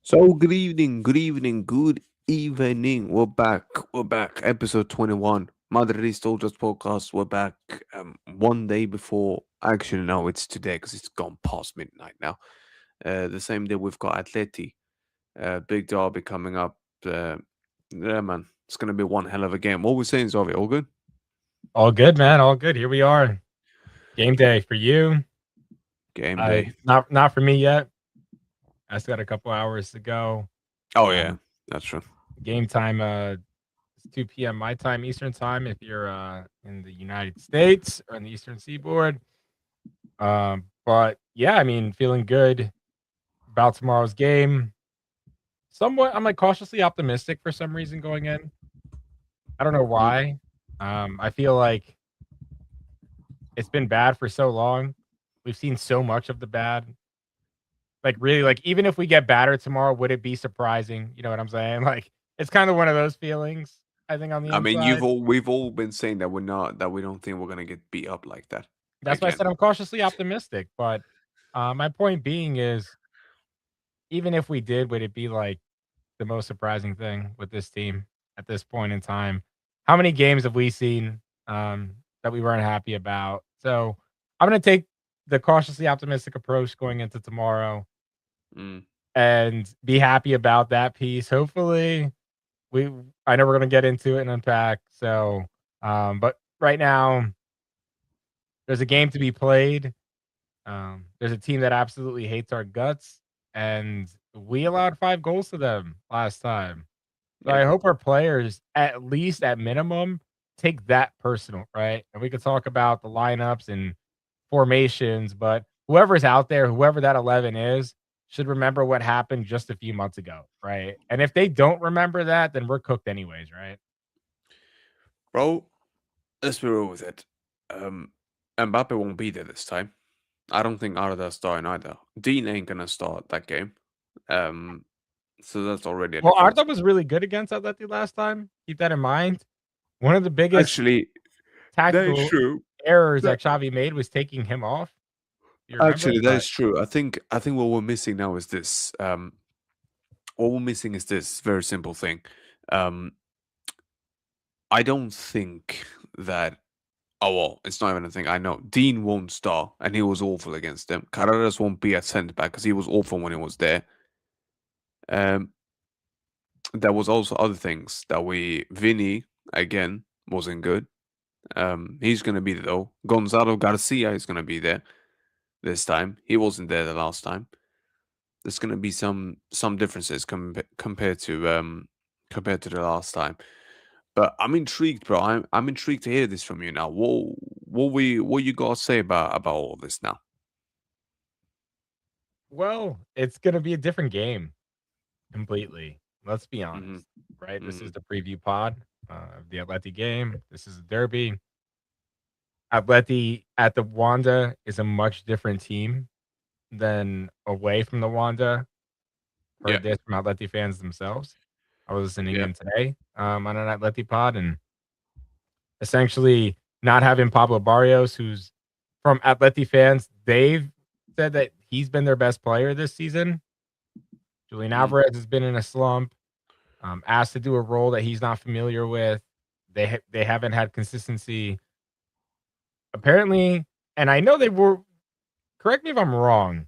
So good evening, good evening. We're back. Episode 21. Madridista just podcast. We're back 1 day before. Actually, no, it's today because it's gone past midnight now. The same day we've got Atleti. Big derby coming up. Yeah, man. It's going to be one hell of a game. What we're saying, Zovi, all good? All good, man. All good. Here we are. Game day for you. Game day. Not for me yet. I still got a couple hours to go. Oh, yeah. Um, That's true. Game time. It's 2 p.m. my time, Eastern time. If you're in the United States or in the Eastern Seaboard. But yeah, I mean, feeling good about tomorrow's game. Somewhat, I'm like cautiously optimistic for some reason going in. I don't know Mm. why. I feel like it's been bad for so long. We've seen so much of the bad. Like, really, like, even if we get battered tomorrow, would it be surprising? You know what I'm saying? Like, it's kind of one of those feelings, I think, on the I mean, inside. we've all been saying that we don't think we're going to get beat up like that That's why I again. said I'm cautiously optimistic. But my point being is, even if we did, would it be like the most surprising thing with this team at this point in time? How many games have we seen that we weren't happy about? So I'm going to take the cautiously optimistic approach going into tomorrow Mm. and be happy about that piece. Hopefully, we I know we're gonna get into it and unpack. So, but right now, there's a game to be played. There's a team that absolutely hates our guts, and we allowed 5 goals to them last time. So I Yeah. hope our players, at least at minimum, take that personal, right? And we could talk about the lineups and formations, but whoever's out there, whoever that 11 is, should remember what happened just a few months ago, right? And if they don't remember that, then we're cooked anyways, right? Bro, let's be real with it. Um, Mbappe won't be there this time. I don't think Arda's starting either. Dean ain't gonna start that game. Um, so that's already a Well, difference. Arda was really good against Atleti last time. Keep that in mind. One of the biggest Actually, that is tactical true. errors That that Xavi made was taking him off. You remember? actually that But is true. I think what we're missing now is this. What we're missing is this very simple thing. Um, I don't think that. Oh well, it's not even a thing. I know Dean won't start, and he was awful against them. Carreras won't be at centre back because he was awful when he was there. Um, there was also other things that we Vinny again wasn't good. He's gonna be there though. Gonzalo Garcia is gonna be there this time. He wasn't there the last time. There's gonna be some differences compared to the last time. But I'm intrigued, bro. I'm intrigued to hear this from you now. What you got to say about all this now? well, it's gonna be a different game completely. Let's be Hmm. honest, right? This Hmm. is the preview pod of the Atleti game. This is a derby. Atleti at the Wanda is a much different team than away from the Wanda. Yeah, Heard this from Atleti fans themselves. I was listening yeah, in today on an Atleti pod, and essentially not having Pablo Barrios, who's from Atleti fans, they've said that he's been their best player this season. Julian mm, Alvarez has been in a slump, asked to do a role that he's not familiar with. They haven't had consistency apparently, and I know they were. Correct me if I'm wrong,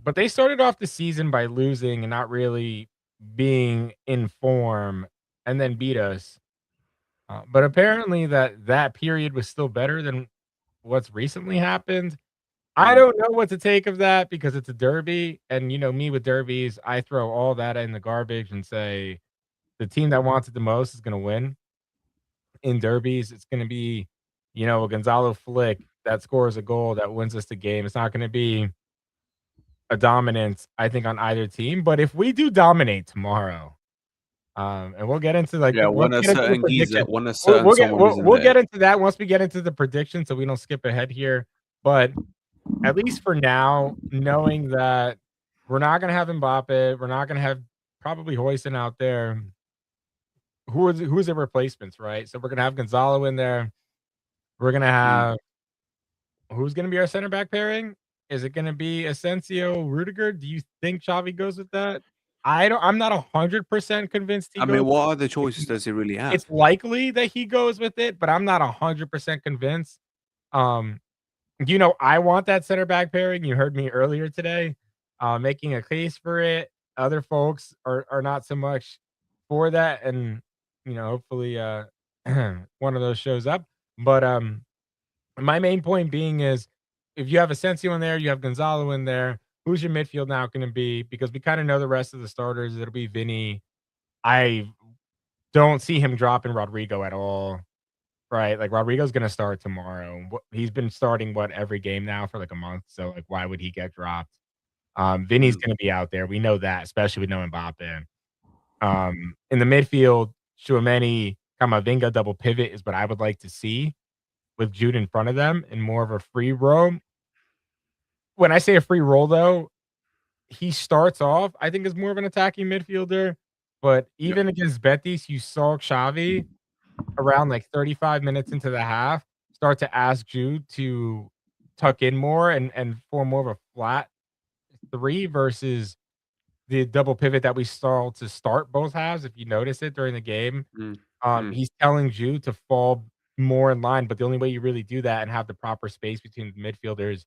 but they started off the season by losing and not really being in form, and then beat us. But apparently that period was still better than what's recently happened. I mm, don't know what to take of that because it's a derby, and you know me with derbies, I throw all that in the garbage and say the team that wants it the most is going to win. In derbies, it's going to be, you know, a Gonzalo flick that scores a goal that wins us the game. It's not going to be a dominance, I think, on either team. But if we do dominate tomorrow, and we'll get into like yeah. once we get into the prediction, When a we'll, certain we'll get someone we'll, isn't we'll there, get into that once we get into the prediction, so we don't skip ahead here. But at least for now, knowing that we're not gonna have Mbappe, we're not gonna have probably Hoyson out there. Who's the replacements, right? So we're gonna have Gonzalo in there. We're gonna mm, have who's gonna be our center back pairing? Is it gonna be Asensio, Rudiger? Do you think Xavi goes with that? I'm not 100% convinced he I goes mean, what other if choices he does he really it's have? likely that he goes with it, but I'm not 100% convinced. Um, I want that center back pairing. You heard me earlier today, making a case for it. Other folks are not so much for that, and hopefully, one of those shows up. But my main point being is, if you have Asensio in there, you have Gonzalo in there. Who's your midfield now going to be? Because we kind of know the rest of the starters. It'll be Vinny. I don't see him dropping Rodrigo at all. Right, like, Rodrigo's gonna start tomorrow. He's been starting, every game now for, like, a month, so, like, why would he get dropped? Vinny's Mm, gonna be out there, we know that, especially with no Mbappe. In the midfield, Tchouaméni, Camavinga double pivot is what I would like to see with Jude in front of them and more of a free roam. When I say a free roll, though, he starts off, I think, as more of an attacking midfielder, but yeah. even against Betis, you saw Xavi around like 35 minutes into the half, start to ask Jude to tuck in more and form more of a flat three versus the double pivot that we saw to start both halves. If you notice it during the game, Mm, mm, he's telling Jude to fall more in line, but the only way you really do that and have the proper space between the midfielders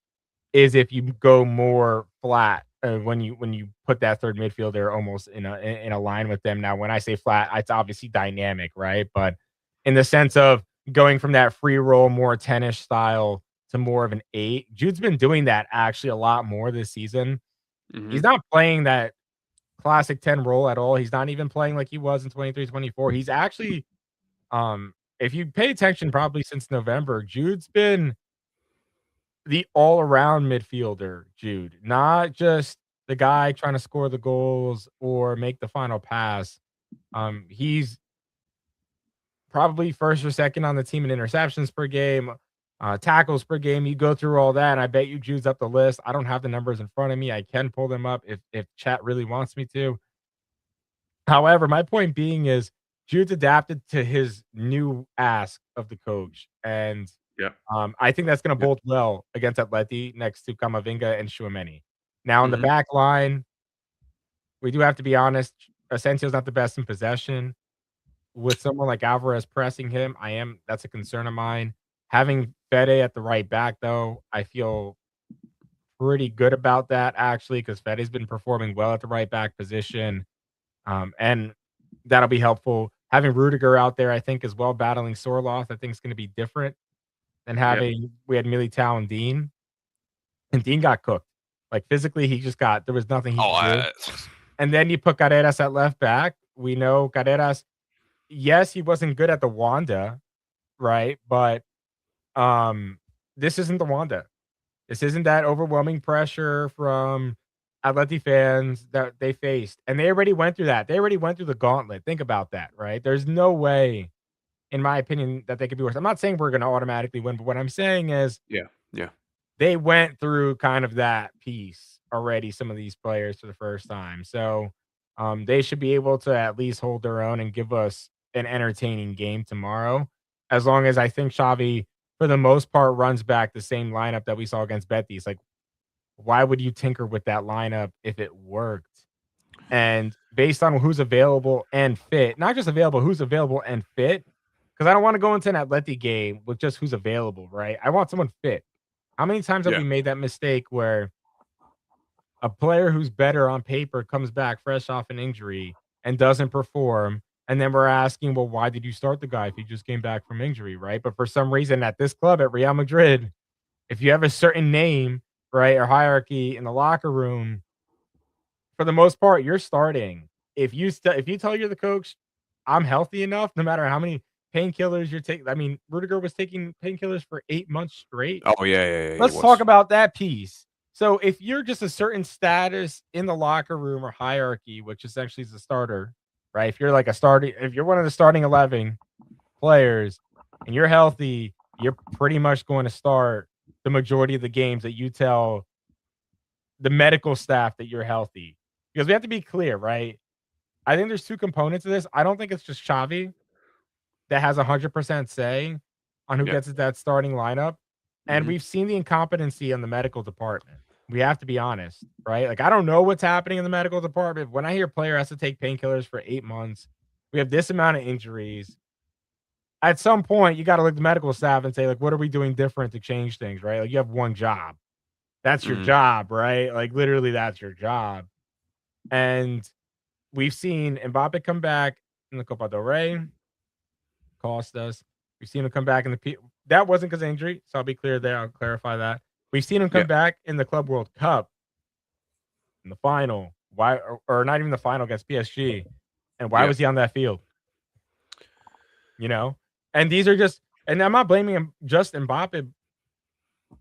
is if you go more flat, when you put that third midfielder almost in a line with them. Now, when I say flat, it's obviously dynamic, right? But in the sense of going from that free roll, more tennis style to more of an 8, Jude's been doing that actually a lot more this season. He's mhm, not playing that classic 10 role at all. He's not even playing like he was in 23-24. He's actually, if you pay attention probably since November, Jude's been the all-around midfielder, Jude, not just the guy trying to score the goals or make the final pass. He's probably first or second on the team in interceptions per game, tackles per game. You go through all that, and I bet you Jude's up the list. I don't have the numbers in front of me. I can pull them up if chat really wants me to. However, my point being is Jude's adapted to his new ask of the coach, and yeah, I think that's gonna yeah, bode well against Atleti next to Camavinga and Tchouaméni. Now in the mhm, back line, we do have to be honest, Asensio's not the best in possession. With someone like Alvarez pressing him, that's a concern of mine. Having Fede at the right back, though, I feel pretty good about that actually, because Fede's been performing well at the right back position, and that'll be helpful. Having Rudiger out there, I think, as well, battling sore loss, I think is gonna be different than yeah. having we had Militao and Dean. And Dean got cooked. Like, physically, there was nothing he Oh, could do. And then you put Carreras at left back. We know Carreras, yes, he wasn't good at the Wanda, right? But, um, this isn't the Wanda. This isn't that overwhelming pressure from Atleti fans that they faced, and they already went through that. They already went through the gauntlet. Think about that, right? There's no way, in my opinion, that they could be worse. I'm not saying we're gonna automatically win, but what I'm saying is Yeah, yeah, they went through kind of that piece already, some of these players for the first time. So, they should be able to at least hold their own and give us an entertaining game tomorrow, as long as I think Xavi, for the most part, runs back the same lineup that we saw against Betis. Like, why would you tinker with that lineup if it worked? And based on who's available and fit, not just available, who's available and fit, because I don't want to go into an Atleti game with just who's available, right? I want someone fit. How many times have yeah, we made that mistake where a player who's better on paper comes back fresh off an injury and doesn't perform? And then we're asking, well, why did you start the guy if he just came back from injury, right? But for some reason at this club at Real Madrid, if you have a certain name, right, or hierarchy in the locker room, for the most part, you're starting. If you tell you're the coach, I'm healthy enough, no matter how many painkillers you're taking. I mean, Rudiger was taking painkillers for 8 months straight. oh, yeah, yeah, yeah, he Let's talk was. about that piece. So if you're just a certain status in the locker room or hierarchy, which essentially is a starter, right? If you're one of the starting 11 players and you're healthy, you're pretty much going to start the majority of the games that you tell the medical staff that you're healthy. Because we have to be clear, right? I think there's two components to this. I don't think it's just Xavi that has 100% say on who Yeah, gets that starting lineup, and mhm. we've seen the incompetency in the medical department. We have to be honest, right? Like, I don't know what's happening in the medical department. When I hear player has to take painkillers for 8 months, we have this amount of injuries. At some point, you gotta look at the medical staff and say, like, "What are we doing different to change things?" Right? Like, you have one job. That's your Mm, job, right? Like, literally, that's your job. And we've seen Mbappe come back in the Copa del Rey, cost us. We've seen him come back in the that wasn't because of injury, so I'll be clear there. I'll clarify that. We've seen him yeah, come back in the Club World Cup in the final. Why or not even the final against PSG. And why yeah. was he on that field? You know? And these are just and I'm not blaming him just Mbappe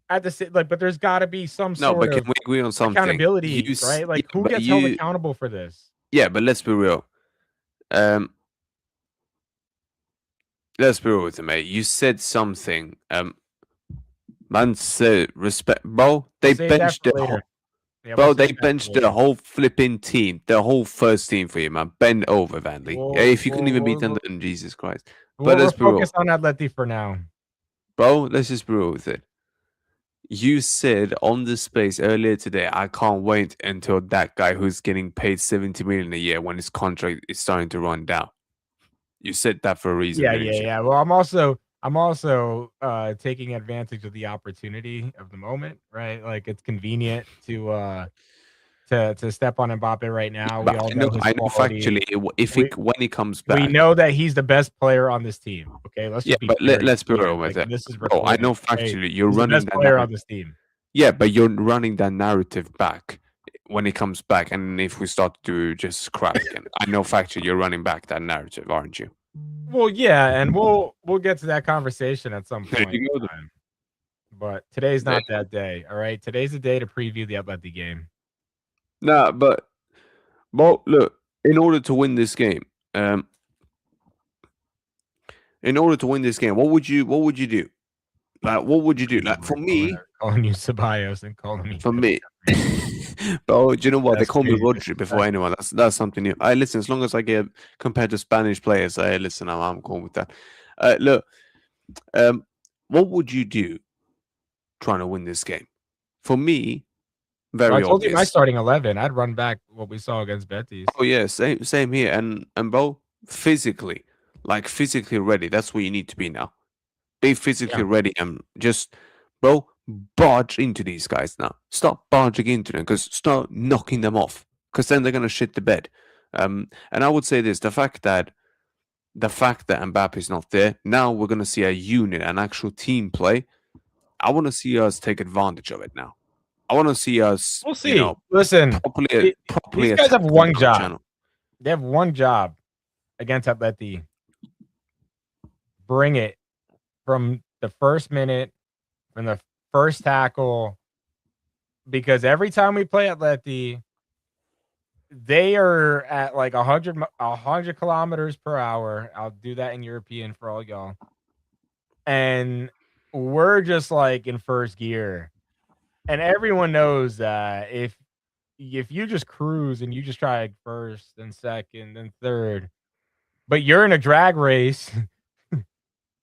at the like, but there's gotta be some No, sort but can of we agree on something? accountability, right? Yeah, Like who but gets held accountable for this? yeah, but Um, let's be real with you, mate. You said something. Man said respect, bro. We'll They save that benched for the later. whole, Yeah, we'll bro. They save that for benched the later. whole flipping team, the whole first team for you, man. Bend over, Vanley. Yeah, We'll if you couldn't we'll even beat we'll them, we'll then Jesus Christ. But we're let's be real, focused on Atleti for now. bro. Let's just be real with it. You said on the space earlier today, I can't wait until that guy who's getting paid 70 million a year when his contract is starting to run down. You said that for a reason, Yeah, yeah, didn't you? yeah. Well, I'm also taking advantage of the opportunity of the moment, right? Like it's convenient to step on Mbappe right now. We But all know his I know quality. factually, if We it when he comes we back, know that he's the best player on this team. Okay, let's yeah. just be But very let's be clear. real with Like it, this is bro. I recorded. know Okay, factually you're he's the running best that player on narrative. this team. Yeah, but you're running that narrative back when it comes back, and if we start to just crap again, I know factually you're running back that narrative, aren't you? Well, yeah, and we'll get to that conversation at some There point you go. in time. But today's Then. not that day. All right, today's the day to preview the Atleti game. Nah, but well, look. In order to win this game, um, in order to win this game, what would you do? Like, what would you do? Like for me, Calling you Ceballos and calling me for me. Pedri. But do you know what? They That's call me crazy Rodri before disrespect. anyone. That's something new. I listen, as long as I get compared to Spanish players, I listen, I'm cool with that. Look, um, what would you do trying to win this game? For me, Well, I very told you my obvious. starting 11. I'd run back what we saw against Betis. Oh yeah, same here. And bro, physically, like physically ready. That's what you need to be now. Be physically Yeah. ready and just, bro, barge into these guys now. Stop barging into them because start knocking them off because then they're gonna shit the bed. And I would say this: the fact that Mbappe is not there now, we're gonna see a unit, an actual team play. I want to see us take advantage of it now. I want to see us, We'll see. Listen, properly these guys attack have them one down the job. channel. They have one job against Atleti. Bring it from the first minute, from the first tackle, because every time we play Atleti, they are at like 100 kilometers per hour. I'll do that in European for all y'all. And we're just like in first gear. And everyone knows that if you just cruise and you just try first and second and third, but you're in a drag race,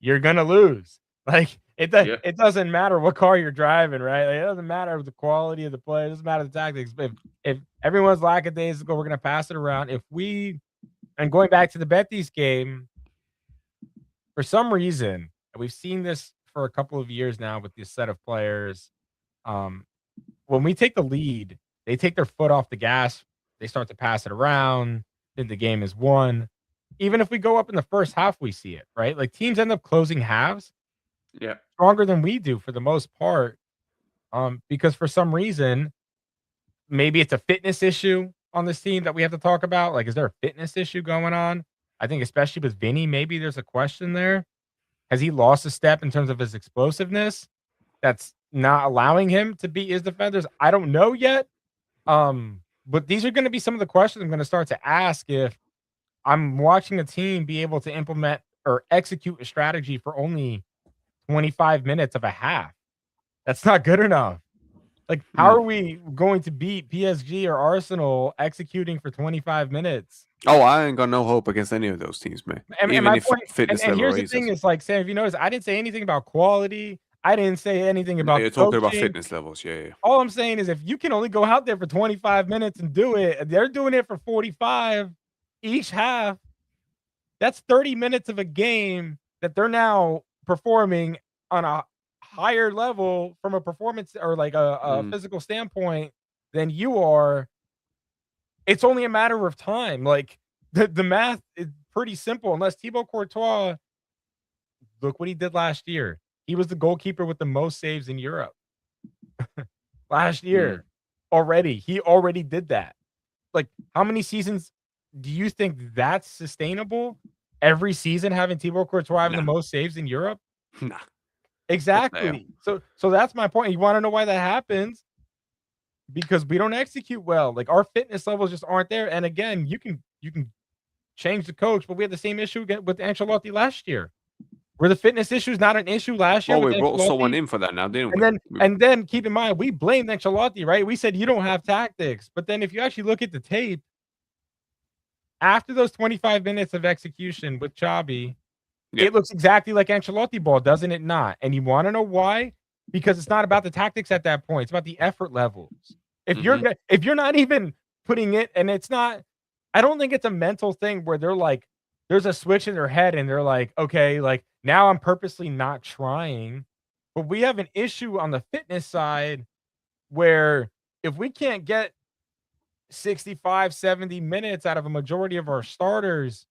you're gonna lose. Like Yeah. it doesn't matter what car you're driving, right? Like, it doesn't matter the quality of the play, it doesn't matter the tactics. But if everyone's lackadaisical, we're gonna pass it around. If we and going back to the Betis game, for some reason, and we've seen this for a couple of years now with this set of players. Um, when we take the lead, they take their foot off the gas. They start to pass it around. Then the game is won. Even if we go up in the first half, we see it, right? Like teams end up closing halves Yeah. stronger than we do for the most part. Because for some reason, maybe it's a fitness issue on this team that we have to talk about. Like, is there a fitness issue going on? I think especially with Vinny, maybe there's a question there. Has he lost a step in terms of his explosiveness that's not allowing him to beat his defenders? I don't know yet. But these are going to be some of the questions I'm going to start to ask if I'm watching a team be able to implement or execute a strategy for only 25 minutes of a half. That's not good enough. Like, how Mm. are we going to beat PSG or Arsenal executing for 25 minutes? Oh, I ain't got no hope against any of those teams, man. And Even my if point, fitness and level here's the thing raises. is like, Sam, if you notice, I didn't say anything about quality. I didn't say anything No, about you're the talking about coaching. fitness levels. Yeah, yeah. All I'm saying is if you can only go out there for 25 minutes and do it, and they're doing it for 45 each half, that's 30 minutes of a game that they're now performing on a higher level from a performance or like a Mm, physical standpoint than you are. It's only a matter of time. Like the math is pretty simple. Unless Thibaut Courtois, look what he did last year. He was the goalkeeper with the most saves in Europe last mm. year already. He already did that. Like, how many seasons do you think that's sustainable? Every season having Thibaut Courtois having the Nah, most saves in Europe? nah. What the hell? Exactly. So that's my point. You wanna know why that happens? Because we don't execute well. Like, our fitness levels just aren't there, and again, you can change the coach, but we had the same issue again with Ancelotti last year. Were the fitness issues not an issue last year Well, with we brought someone Ancelotti? in for that now, didn't And we? then and then keep in mind, we blamed Ancelotti, right? We said, "You don't have tactics." But then if you actually look at the tape, after those 25 minutes of execution with Xabi, Yeah. it looks exactly like Ancelotti ball, doesn't it not? And you wanna know why? Because it's not about the tactics at that point, it's about the effort levels. Hmm. If you're not even putting it and it's not I don't think it's a mental thing where they're like there's a switch in their head and they're like, "Okay, like, now I'm purposely not trying." But we have an issue on the fitness side where if we can't get 65, 70 minutes out of a majority of our starters,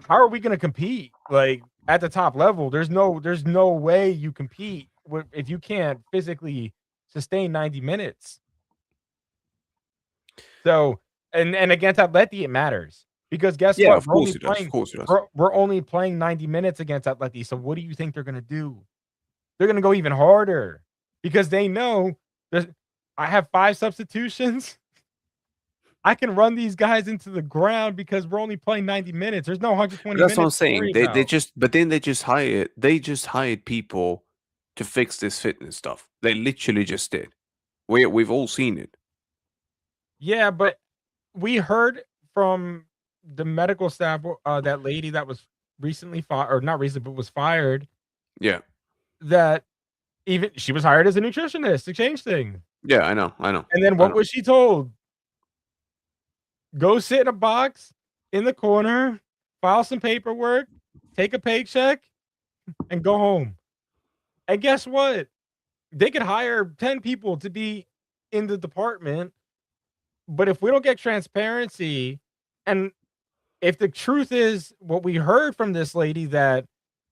how are we gonna compete, like, at the top level? There's no way you compete with if you can't physically sustain 90 minutes. So and against Atleti, it matters because guess Yeah, what? of course it does. Of course it does. We're only playing 90 minutes against Atleti, so what do you think they're gonna do? They're gonna go even harder because they know there's I have 5 substitutions. I can run these guys into the ground because we're only playing 90 minutes. There's no But 120 that's what I'm minutes to saying. worry They about. just but then they just hired people to fix this fitness stuff. They literally just did. We've all seen it. Yeah, but we heard from the medical staff, that lady that was recently fired or not recently, but was fired, Yeah. that even she was hired as a nutritionist to change things. Yeah, I know. I know. And then I what know. was she told? Go sit in a box in the corner, file some paperwork, take a paycheck, and go home. And guess what? They could hire 10 people to be in the department, but if we don't get transparency and if the truth is what we heard from this lady that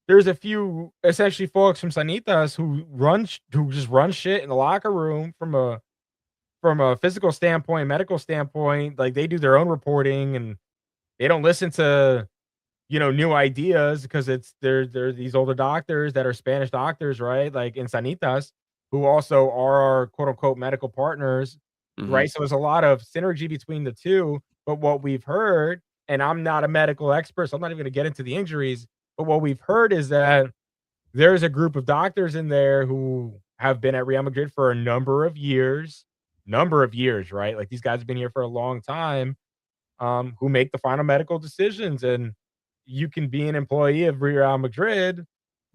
there's a few essentially folks from Sanitas who just run shit in the locker room from a physical standpoint, medical standpoint, like they do their own reporting and they don't listen to new ideas because they're these older doctors that are Spanish doctors, right? Like in Sanitas, who also are our quote unquote medical partners, Mhm. right? So there's a lot of synergy between the two. But what we've heard, and I'm not a medical expert, so I'm not even gonna get into the injuries, but what we've heard is that there's a group of doctors in there who have been at Real Madrid for a number of years, right? Like these guys have been here for a long time, who make the final medical decisions. And you can be an employee of Real Madrid,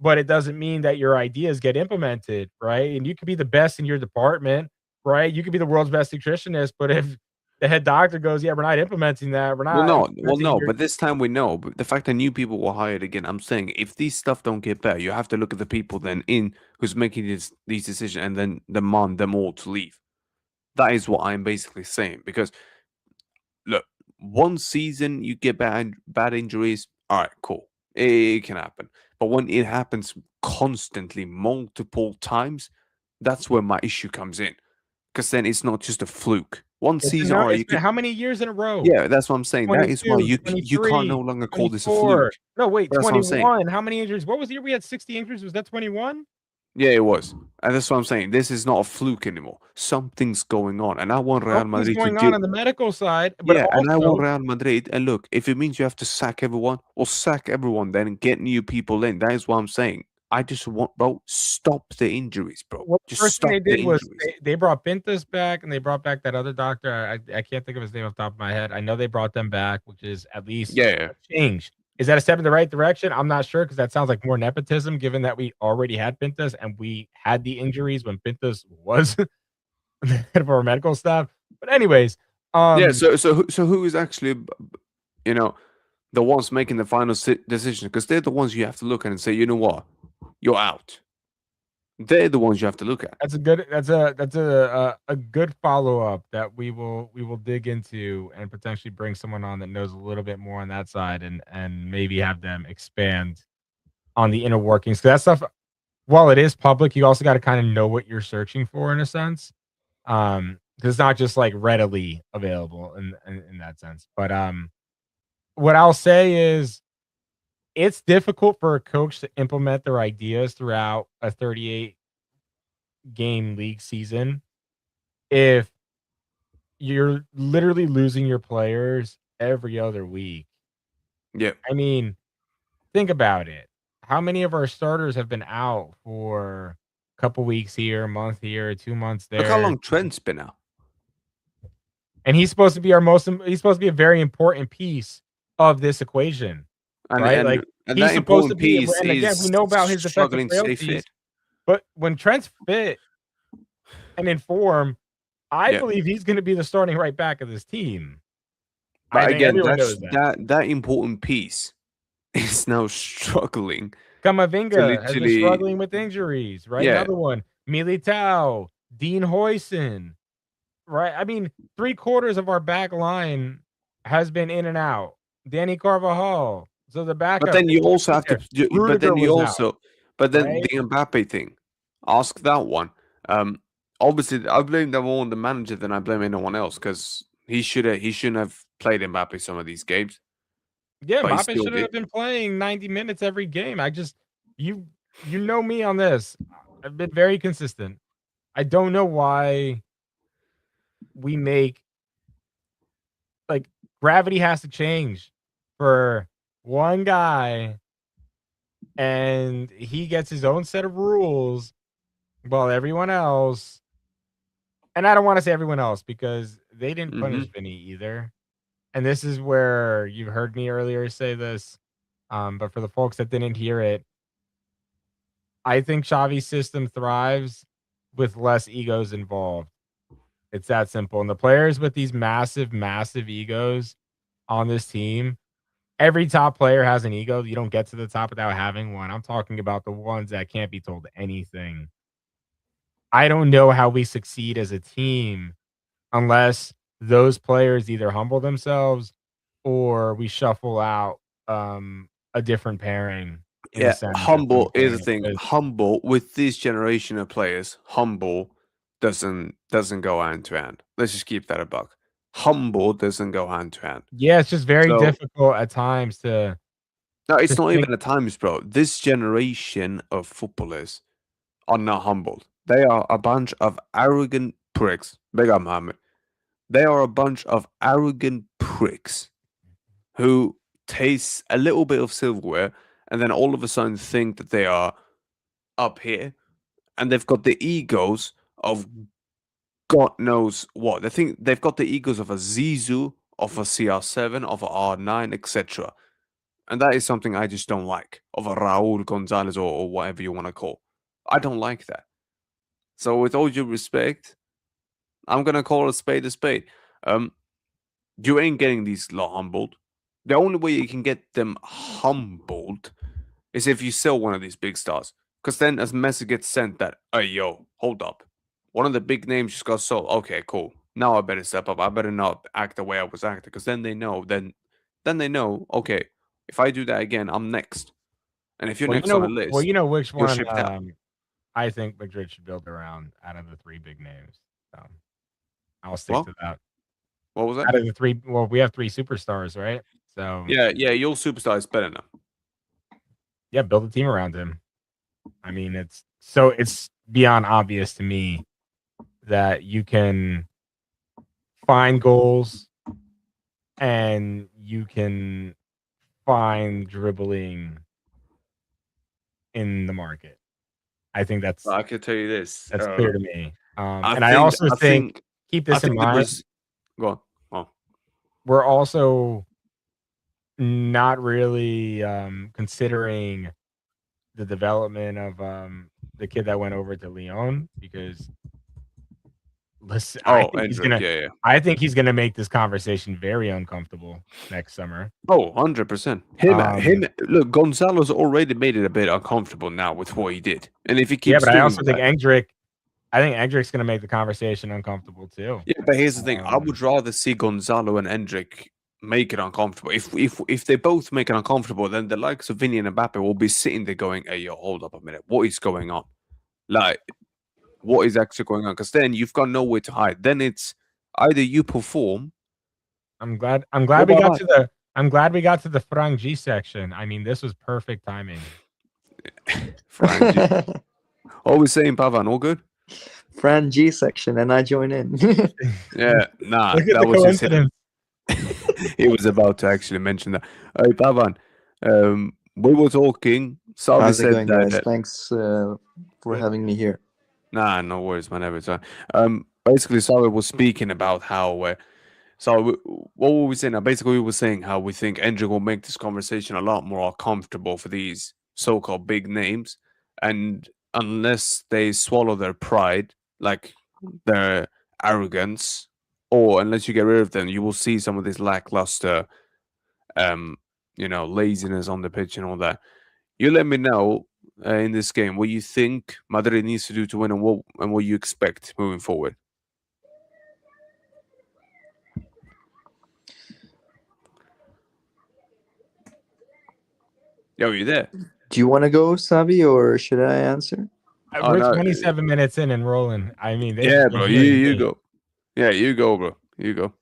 but it doesn't mean that your ideas get implemented, right? And you could be the best in your department, right? You could be the world's best nutritionist, but if the head doctor goes, "Yeah, we're not implementing that. We're not Well, implementing no, your." but this time we know. But the fact that new people were hired again, I'm saying if these stuff don't get better, you have to look at the people then in who's making these decisions and then demand them all to leave. That is what I'm basically saying. Because look, one season you get bad injuries, all right, cool. It can happen. But when it happens constantly, multiple times, that's where my issue comes in. Because then it's not just a fluke. One season, all right, It's you been can. how many years in a row? Yeah, that's what I'm saying. That is why 22, you can't no 23, longer call this a fluke. 24. No, wait, That's what I'm saying. 21. How many injuries? What was the year we had 60 injuries? Was that 21? Yeah, it was. And that's what I'm saying. This is not a fluke anymore. Something's going on. And I want Real Something's Madrid to going deal. on the medical side, but Yeah, and I want also Real Madrid. And look, if it means you have to sack everyone, well, sack everyone then and get new people in. That is what I'm saying. I just want, bro, stop the injuries, bro. well, the Just first thing stop they the did was injuries. they brought Pintus back and they brought back that other doctor. I can't think of his name off the top of my head. I know they brought them back, which is at least Yeah, yeah. a change. Is that a step in the right direction? I'm not sure because that sounds like more nepotism given that we already had Pintus and we had the injuries when Pintus was the head of our medical staff. But anyways, Yeah. um, So who is actually you know the ones making the final decision? Because they're the ones you have to look at and say, you know what, you're out. They're the ones you have to look at. that's a good follow-up that we will dig into and potentially bring someone on that knows a little bit more on that side and maybe have them expand on the inner workings. 'Cause that stuff, while it is public, you also gotta kinda know what you're searching for in a sense. 'Cause it's not just, like, readily available in that sense. But, what I'll say is it's difficult for a coach to implement their ideas throughout a 38 game league season if you're literally losing your players every other week. Yeah. I mean, think about it. How many of our starters have been out for a couple weeks here, a month here, 2 months Look how there? long Trent's been out. And he's supposed to be a very important piece of this equation, And right? and Like, and he's that supposed to important be, piece and again, we is know about his defensive struggling to stay frailties, fit. but when Trent's fit and in form, I Yeah. believe he's gonna be the starting right back of this team. I But think again, everyone that's knows that. that important piece is now struggling to Kamavinga has been literally. struggling with injuries, right? Yeah. Another one, Militao, Dean Huijsen, right? I mean, 3/4 of our back line has been in and out. Danny Carvajal, so the But backup then can you also be have to there. Rudiger was out, but then right? the Mbappe thing, ask that one. Obviously, I blame them more on the manager than I blame anyone else because he shouldn't have played Mbappe some of these games, Yeah, but he Mbappe still should did. have been playing 90 minutes every game. I just you you know me on this. I've been very consistent. I don't know why we make like gravity has to change for one guy and he gets his own set of rules while everyone else, and I don't want to say everyone else because they didn't punish Hmm. Vinny either. And this is where you heard me earlier say this. But for the folks that didn't hear it, I think Xavi's system thrives with less egos involved. It's that simple. And the players with these massive, massive egos on this team, every top player has an ego. You don't get to the top without having one. I'm talking about the ones that can't be told anything. I don't know how we succeed as a team unless those players either humble themselves or we shuffle out a different pairing in a Yeah, sense at some humble is the point. thing. 'Cause Humble with this generation of players, humble doesn't go hand to hand. Let's just keep that a buck. Humble doesn't go hand to hand. yeah, it's just very So difficult at times no, to it's not think. even at times, bro. This generation of footballers are not humbled. They are a bunch of arrogant pricks. Big up, Mohammed. They are a bunch of arrogant pricks who taste a little bit of silverware and then all of a sudden think that they are up here and they've got the egos of God knows what. They think they've got the egos of a Zizou, of a CR7, of a R9, etc. And that is something I just don't like, of a Raul Gonzalez or whatever you want to call. I don't like that. So with all due respect, I'm gonna call a spade a spade. Um, you ain't getting these lot humbled. The only way you can get them humbled is if you sell one of these big stars. Because then as message gets sent that, hey yo, hold up. One of the big names just got sold. Okay, cool. Now I better step up. I better not act the way I was acting. Because then they know, then they know, okay, if I do that again, I'm next. And if you're next on the Well, list, you know which you're one, shipped out. I think Madrid should build around out of the 3 big names. So, I'll stick Well, to that. what was that? Out of the 3, well, we have 3 superstars, right? So, Yeah, yeah, your superstar is better now. yeah, build a team around him. I mean, it's beyond obvious to me that you can find goals and you can find dribbling in the market. I think I can tell you this. that's clear to me. I And I think, also I think think, keep I this in think the mind, Brazil. Go on. Oh, we're also not really, considering the development of, the kid that went over to Lyon because listen, Oh, Hendrick, yeah, yeah. I think he's gonna make this conversation very uncomfortable next summer. Oh, 100%. Him, Um, look, Gonzalo's already made it a bit uncomfortable now with what he did. And if he yeah, keeps but I doing also think that, Endrick's gonna make the conversation uncomfortable too. yeah, but here's the thing. I Um, would rather see Gonzalo and Hendrick make it uncomfortable. If they both make it uncomfortable, then the likes of Vinny and Mbappe will be sitting there going, hey, yo, hold up a minute. What is going on? Like, what is actually going on? Because then you've got nowhere to hide. Then it's either you perform. I'm glad What we about got that? to the Frank G section. I mean, this was perfect timing. Frank G. Always saying Pavan, all good? Fran G section, and I join in. Yeah, nah, Look at that the was just him. coincidence. He was about to actually mention that. Hey, Pavan, we were talking. Savi How's it said going, that. guys? Thanks for Good. having me here. Nah, no worries, man. Every time. Basically, Savi was speaking about how. What were we saying? Now, basically, we were saying how we think Endrick will make this conversation a lot more comfortable for these so-called big names, and unless they swallow their pride, like their arrogance, or unless you get rid of them, you will see some of this lackluster, um, laziness on the pitch and all that. You let me know in this game what you think Madrid needs to do to win, and what you expect moving forward. Yo, you there? Do you want to go, Sabi, or should I answer? Oh We're no, 27 minutes in and rolling. I mean, they've yeah, been bro. You hearing you me. go. Yeah, you go, bro. You go.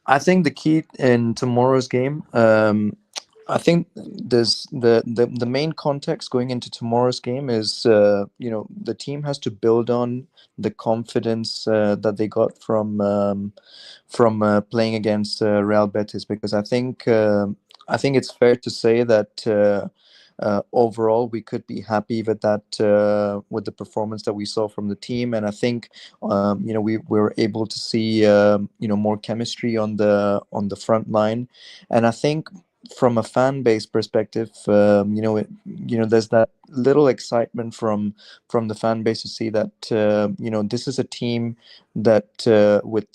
I think the key in tomorrow's game, I think there's the main context going into tomorrow's game is the team has to build on the confidence that they got from playing against Real Betis, because I think it's fair to say that overall we could be happy with that with the performance that we saw from the team. And I think we were able to see more chemistry on the front line. And I think from a fan base perspective, there's that little excitement from the fan base to see that this is a team that with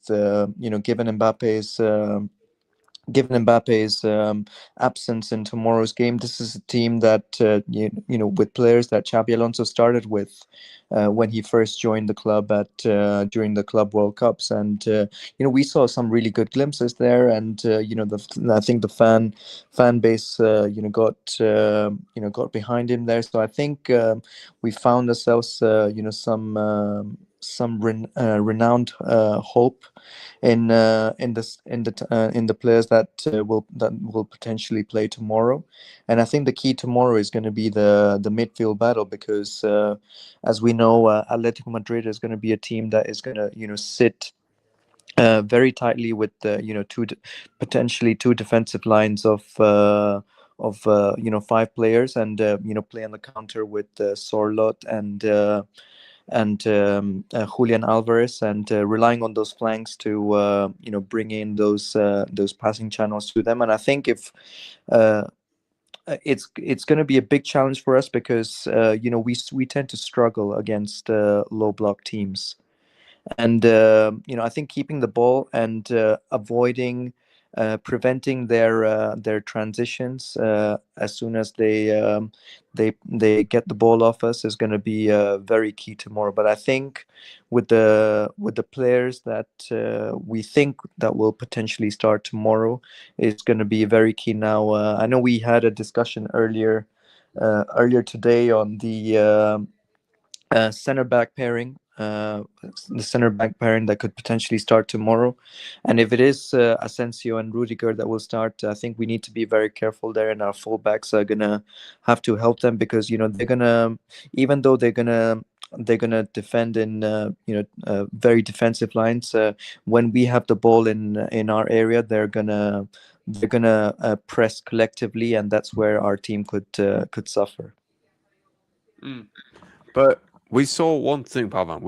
given Mbappe's absence in tomorrow's game, this is a team that with players that Xabi Alonso started with when he first joined the club at during the Club World Cups. And we saw some really good glimpses there. And I think the fan base got behind him there. So I think we found ourselves renowned hope in the players that will potentially play tomorrow. And I think the key tomorrow is going to be the midfield battle, because as we know, Atletico Madrid is going to be a team that is going to sit very tightly with the potentially two defensive lines of 5 players, and play on the counter with Sorlot and Julian Alvarez, and relying on those flanks to bring in those passing channels to them. And I think if uh, it's going to be a big challenge for us, because we tend to struggle against low block teams. And I think keeping the ball and avoiding preventing their transitions as soon as they get the ball off us is going to be very key tomorrow. But I think with the players that we think that will potentially start tomorrow is going to be very key. Now I know we had a discussion earlier today on the center back pairing, the center back pairing that could potentially start tomorrow. And if it is Asensio and Rudiger that will start, I think we need to be very careful there, and our fullbacks are gonna have to help them, because they're gonna, even though they're gonna defend in very defensive lines. When we have the ball in our area, they're gonna press collectively, and that's where our team could suffer. Mm. But we saw one thing, Pavan.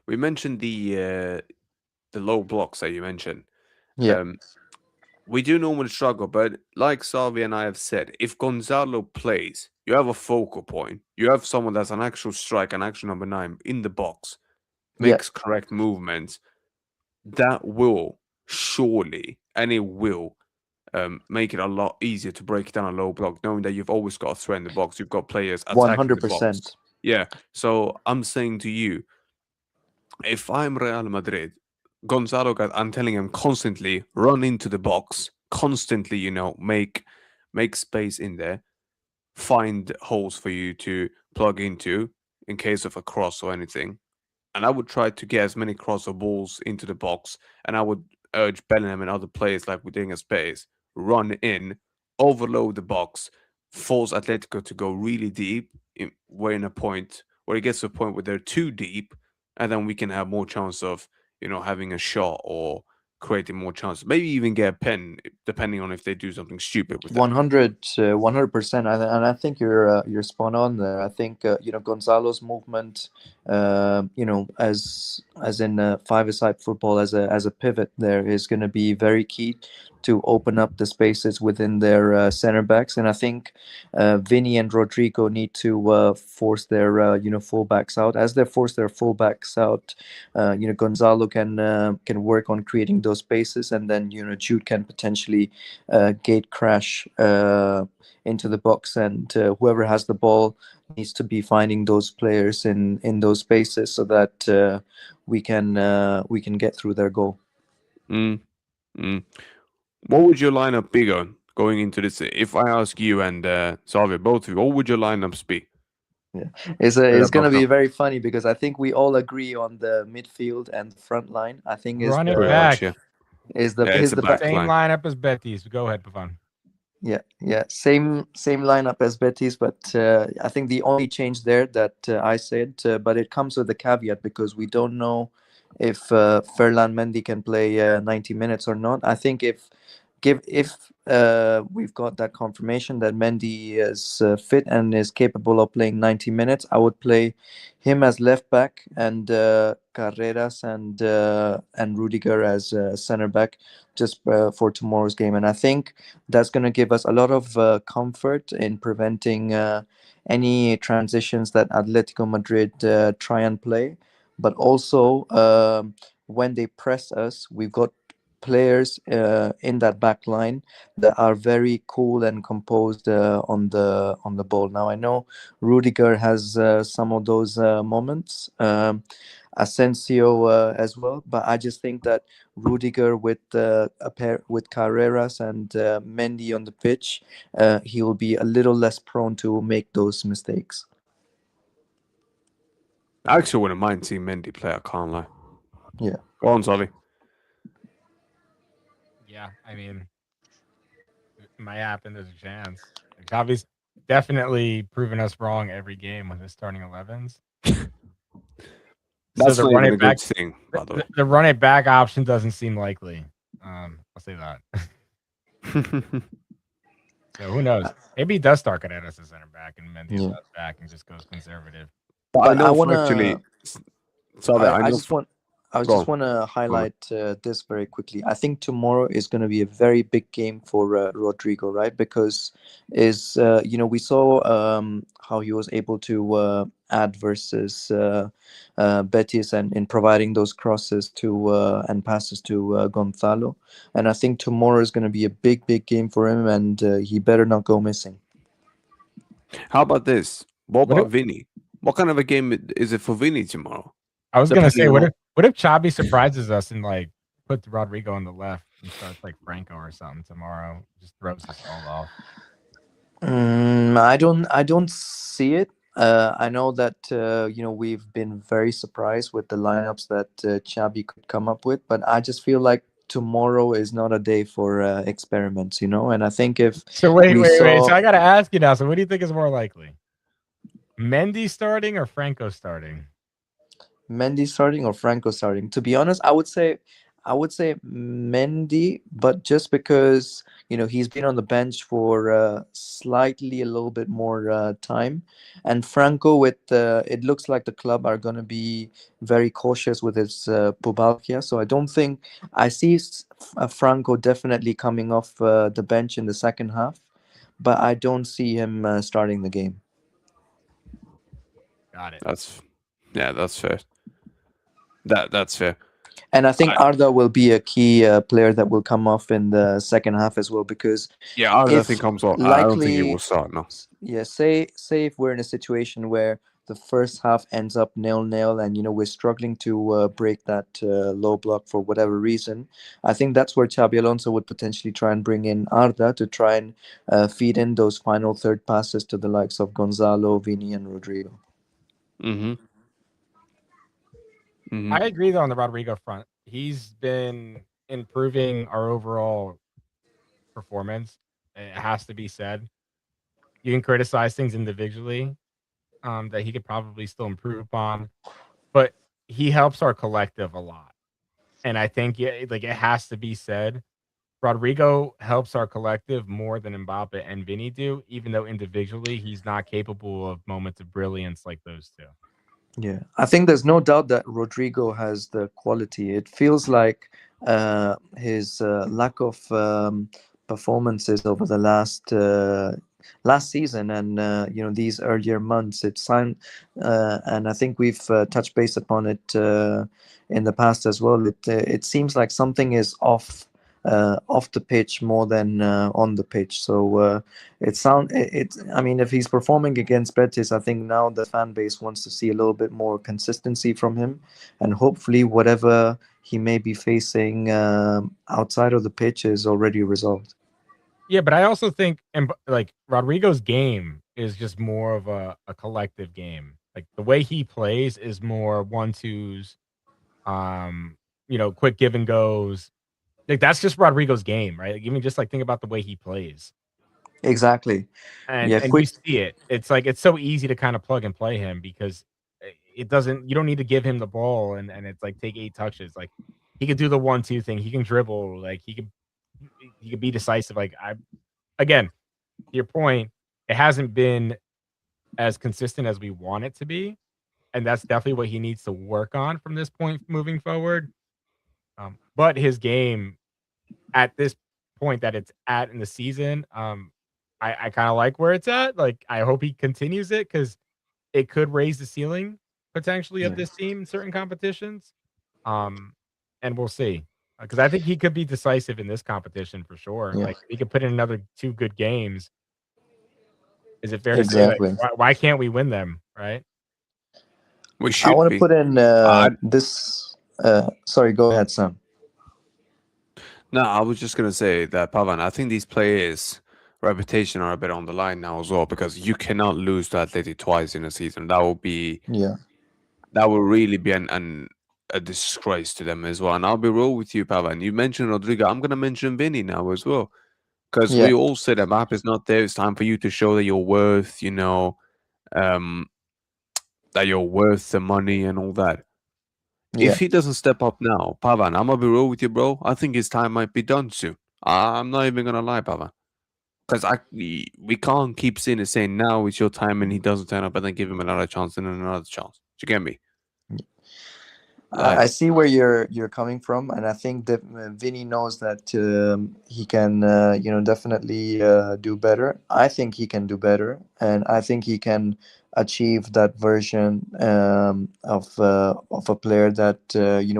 We mentioned the low blocks that you mentioned. Yeah. Um, we do normally struggle, but like Salvi and I have said, if Gonzalo plays, you have a focal point. You have someone that's an actual strike, an actual number 9 in the box, Yeah, makes correct movements. That will surely, and it will make it a lot easier to break down a low block, knowing that you've always got a threat in the box. You've got players attacking the box. 100%. Yeah. So I'm saying to you, if I'm Real Madrid, Gonzalo, I'm telling him constantly run into the box, constantly, make space in there, find holes for you to plug into in case of a cross or anything. And I would try to get as many crosser balls into the box, and I would urge Bellingham and other players like we're doing a space, run in, overload the box, force Atletico to go really deep. We're in a point where it gets to a point where they're too deep, and then we can have more chance of having a shot or creating more chances. Maybe even get a pen, depending on if they do something stupid with that. 100%, and I think you're spot on there. I think Gonzalo's movement, as in five-a-side football, as a pivot, there is going to be very key to open up the spaces within their center backs. And I think Vinny and Rodrigo need to force their fullbacks out. As they force their fullbacks out, Gonzalo can work on creating those spaces, and then Jude can potentially gate crash into the box, and whoever has the ball needs to be finding those players in those spaces so that we can get through their goal. Mm, mm. What would your lineup be going into this? If I ask you and Xavier, both of you, what would your lineups be? Yeah, Straight it's up going to off be top. very funny because I think we all agree on the midfield and the front line. I think Run it Pretty back. much, yeah. is the Yeah, it's is a the back Same line. lineup as Betis. Go ahead, Pafan. Yeah, same lineup as Betis, but I think the only change there that I said, but it comes with a caveat because we don't know if Ferland Mendy can play 90 minutes or not. I think if we've got that confirmation that Mendy is fit and is capable of playing 90 minutes, I would play him as left back and Carreras and Rudiger as center back just for tomorrow's game. And I think that's going to give us a lot of comfort in preventing any transitions that Atletico Madrid try and play. But also, when they press us, we've got players in that back line that are very cool and composed on the ball. Now I know Rudiger has some of those moments. Asensio as well, but I just think that Rudiger with a pair with Carreras and Mendy on the pitch, he will be a little less prone to make those mistakes. I actually wouldn't mind seeing Mendy play, I can't lie. Yeah. Go on, Xavi. Yeah, I mean, it might happen. There's a chance. Xavi's definitely proven us wrong every game with his starting 11s. That's the not run even a it back, good thing, by the way. the run it back option doesn't seem likely. I'll say that. So who knows? Maybe he does start Carreras as center back and Mendy as Yeah. left back and just goes conservative. But I But I know wanna factually, Xavi, I I know. just want I Go just on. want to highlight this very quickly. I think tomorrow is going to be a very big game for Rodrigo, right? Because we saw how he was able to add versus Betis and in providing those crosses to and passes to Gonzalo. And I think tomorrow is going to be a big game for him, and he better not go missing. How about this? What What if, about Vinny? What kind of a game is it for Vinny tomorrow? I was gonna say, Depending on what if Xavi surprises us and like puts Rodrigo on the left and starts like Franco or something tomorrow? Just throws us all off. I don't see it. I know that we've been very surprised with the lineups that Xabi could come up with, but I just feel like tomorrow is not a day for experiments, And I think if So wait. we So saw I gotta ask you now. So what do you think is more likely? Mendy starting or Franco starting? Mendy starting or Franco starting, to be honest, I would say Mendy, but just because he's been on the bench for slightly a little bit more time. And Franco, with it looks like the club are going to be very cautious with his pubalgia. So I don't think I see Franco definitely coming off the bench in the second half, but I don't see him starting the game. Got it. That's yeah, that's fair. That's fair. And I think I, Arda will be a key player that will come off in the second half as well, because yeah, Arda I think if comes on. I don't think he will likely, start. No. yeah, say if we're in a situation where the first half ends up 0-0, and we're struggling to break that low block for whatever reason, I think that's where Xabi Alonso would potentially try and bring in Arda to try and feed in those final third passes to the likes of Gonzalo, Vini, and Rodrigo. Mm-hmm. Mm-hmm. I agree though on the Rodrigo front. He's been improving our overall performance. It has to be said. You can criticize things individually, that he could probably still improve upon, but he helps our collective a lot. And I think, yeah, like it has to be said, Rodrigo helps our collective more than Mbappe and Vinny do, even though individually he's not capable of moments of brilliance like those two. Yeah, I think there's no doubt that Rodrigo has the quality. It feels like his lack of performances over the last season, and these earlier months. It's signed, and I think we've touched base upon it in the past as well. It seems like something is off the pitch more than on the pitch. So I mean, if he's performing against Betis, I think now the fan base wants to see a little bit more consistency from him, and hopefully whatever he may be facing outside of the pitch is already resolved. Yeah, but I also think, and like Rodrigo's game is just more of a collective game. Like the way he plays is more one twos, quick give and goes. Like that's just Rodrigo's game, right? Like even just like think about the way he plays. Exactly. And Yeah, and you quick. see it. It's like it's so easy to kind of plug and play him because it doesn't you don't need to give him the ball and it's like take 8 touches. Like he could do the 1-2 thing. He can dribble, like he could be decisive. Like I again, to your point, it hasn't been as consistent as we want it to be. And that's definitely what he needs to work on from this point moving forward. But his game at this point that it's at in the season, I kind of like where it's at. Like, I hope he continues it because it could raise the ceiling potentially of Yeah, this team in certain competitions. Um, and we'll see because I think he could be decisive in this competition for sure. yeah, Like, he could put in another 2 good games. Is it fair to say like exactly. why can't we win them? Right? We I should want to be. put in I this. Sorry, go ahead, Sam. No, I was just gonna say that Pavan. I think these players' reputation are a bit on the line now as well because you cannot lose to Atleti twice in a season. Yeah, That will really be a disgrace to them as well. And I'll be real with you, Pavan. You mentioned Rodrigo. I'm gonna mention Vinny now as well because yeah, we all said that Mbappe is not there. It's time for you to show that you're worth, um, that you're worth the money and all that. yeah. If he doesn't step up now, Pavan, I'm gonna be real with you, bro. I think his time might be done soon. I'm not even gonna lie, Pavan. Because we can't keep seeing it saying now it's your time and he doesn't turn up and then give him another chance and another chance. Do you get me? I Like, see where you're coming from, and I think that Vinny knows that he can, definitely do better. I think he can do better, and I think he can achieve that version of a player that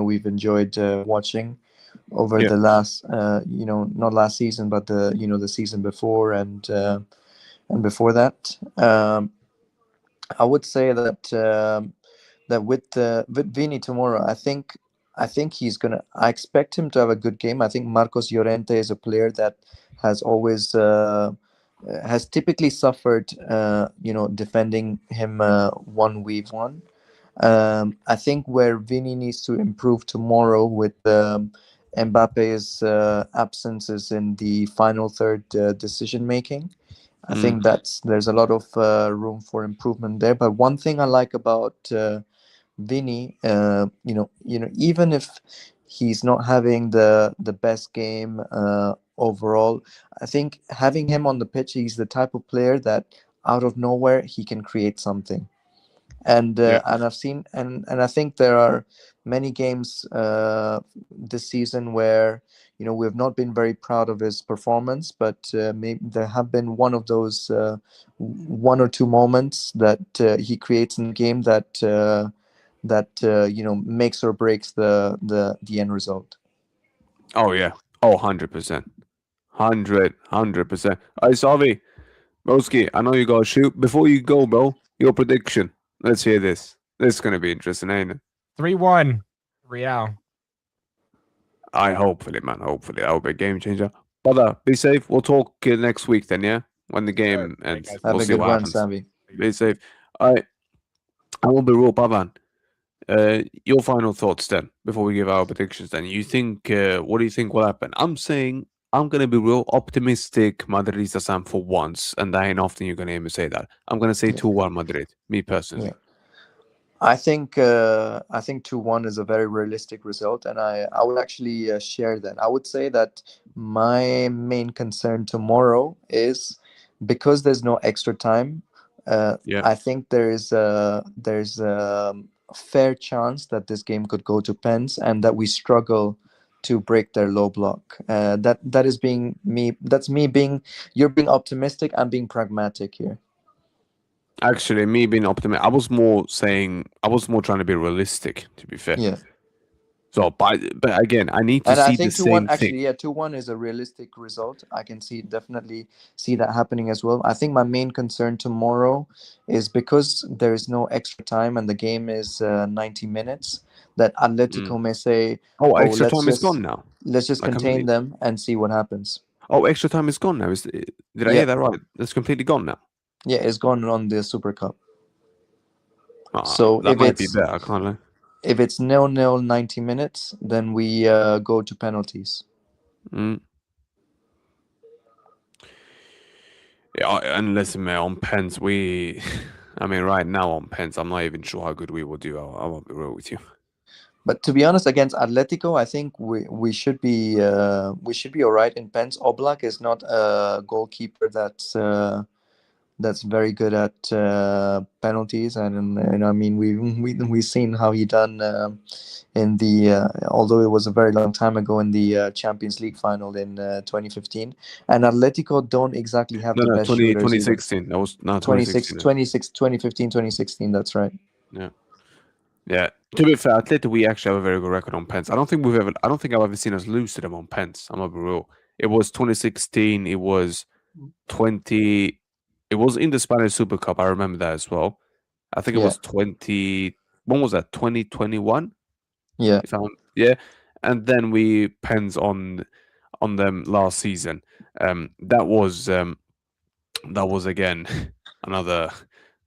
we've enjoyed watching over yeah. the last, not last season, but the season before and before that. I would say that. That with Vini tomorrow, I think he's gonna. I expect him to have a good game. I think Marcos Llorente is a player that has always has typically suffered, defending him 1v1. I think where Vini needs to improve tomorrow with Mbappe's absences in the final third decision making. I Mm, think there's a lot of room for improvement there. But one thing I like about Vinny, even if he's not having the best game overall. I think having him on the pitch, he's the type of player that out of nowhere he can create something. Yeah. And I've seen and I think there are many games this season where we have not been very proud of his performance, but maybe there have been one of those one or two moments that he creates in the game that makes or breaks the end result. Oh yeah. Oh, 100%. 100%. Hey, Savi, Broski, I know you got to shoot. Before you go, bro, your prediction. Let's hear this. This is going to be interesting, ain't it? 3-1 Real. I hopefully, man. Hopefully. That'll be a game changer. Brother, be safe. We'll talk next week then, yeah? When the Sure. game Right, ends. guys. Have We'll a see good what one, happens. Sammy. Be safe. I will be real, Pavan. Your final thoughts then, before we give our predictions then. You think, what do you think will happen? I'm saying, I'm going to be real optimistic Madridista Sam for once, and that ain't often you're going to hear me say that. I'm going to say Yeah. 2-1 Madrid, me Yeah. personally. I think 2-1 is a very realistic result, and I would actually share that. I would say that my main concern tomorrow is because there's no extra time. Yeah. I think there's a fair chance that this game could go to pens and that we struggle to break their low block. That is being me. That's me being. You're being optimistic. I'm being pragmatic here. Actually, me being optimistic, I was more trying to be realistic, to be fair. Yeah. So, but again, I need to And I see the think 2-1 same thing. actually, yeah, 2-1 is a realistic result. I can definitely see that happening as well. I think my main concern tomorrow is because there is no extra time and the game is 90 minutes, that Mm. Atletico may say, Oh, "Oh, extra time is gone now. let's just Like contain completely. them and see what happens." Oh, extra time is gone now. Did I Yeah, hear that right? It's completely gone now. yeah, it's gone on the Super Cup. Ah, So that might be better. I can't lie. if it's 0-0 90 minutes, then we go to penalties. Mm. Yeah, and listen, man, on pens, I mean, right now on pens, I'm not even sure how good we will do. I won't be real with you. But to be honest, against Atletico, I think we should be all right in pens. Oblak is not a goalkeeper that's very good at penalties, and I mean we've seen how he done in the although it was a very long time ago in the Champions League final in 2015, and Atletico don't exactly have No, the no, best shooters either. 2016. That was no 26, 2016. 26, 2015, 2016. That's right. Yeah. Yeah. To be fair, Atleti, we actually have a very good record on pens. I don't think I've ever seen us lose to them on pens. I'm gonna be real. It was 2016. It was 20. It was in the Spanish Super Cup. I remember that as well. I think it Yeah, was 20. When was that? 2021. yeah, If I'm yeah. And then we pens on them last season. That was again another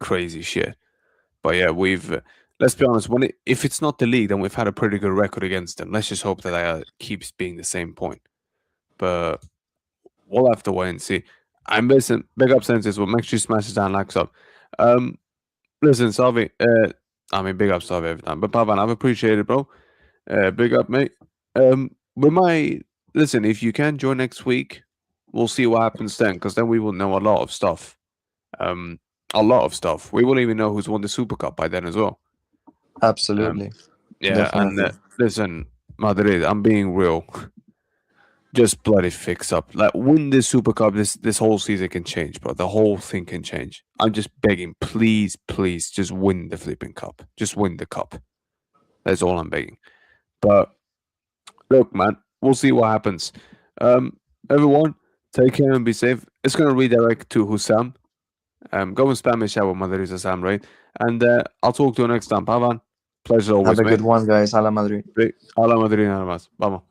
crazy shit. But yeah, let's be honest. If it's not the league, then we've had a pretty good record against them. Let's just hope that keeps being the same point. But we'll have to wait and see. I'm listen. Big up senses. Well, make sure you smash it down, likes up. Um, listen, Salvi. I mean, big up Salvi every time. But Pavan, I've appreciated, bro. Big up, mate. We might listen if you can join next week. We'll see what happens then, because then we will know a lot of stuff. Um, a lot of stuff. We won't even know who's won the Super Cup by then as well. Um, absolutely, yeah, and definitely. listen, Madrid, I'm being real. Just bloody fix up. Like win this Super Cup, this whole season can change, bro. The whole thing can change. I'm just begging, please, please, just win the flipping cup. Just win the cup. That's all I'm begging. But look, man, we'll see what happens. Everyone, take care and be safe. It's gonna redirect to Hussam. Go and spam his shout with Madrid Sam, right? And I'll talk to you next time. Pavan, pleasure Have always, a mate. good one, guys. Hala Madrid. Hala Madrid nada más. Vamos.